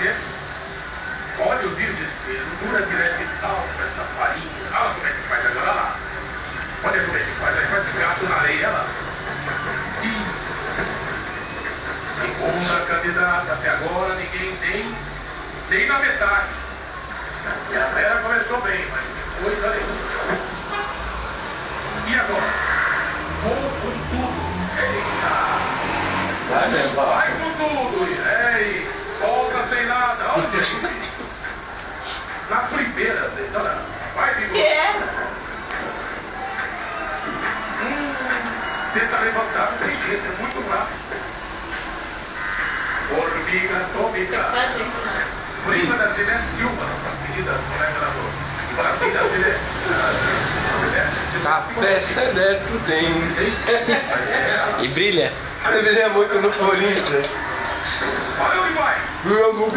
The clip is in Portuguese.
quê? Olha o desespero, dura tivesse tal com essa farinha. Olha como é que faz agora lá. Olha como é que faz, aí faz esse gato na areia lá. E segunda candidata, até agora ninguém tem na metade. E a Vera começou bem, mas depois ali. E agora? Vou com tudo. Eita! Vai com tudo! Ei! Volta sem nada! Olha! Na primeira vez, olha! Vai, Vigor! Que é? Tenta levantar, não tem jeito, é muito rápido. Formiga atômica. Prima da Zinete Silva, nossa querida colega do Brasil da Zinete. Café Seleto tem. E brilha. Deveria muito no Corinthians. Olha onde vai! Vamos!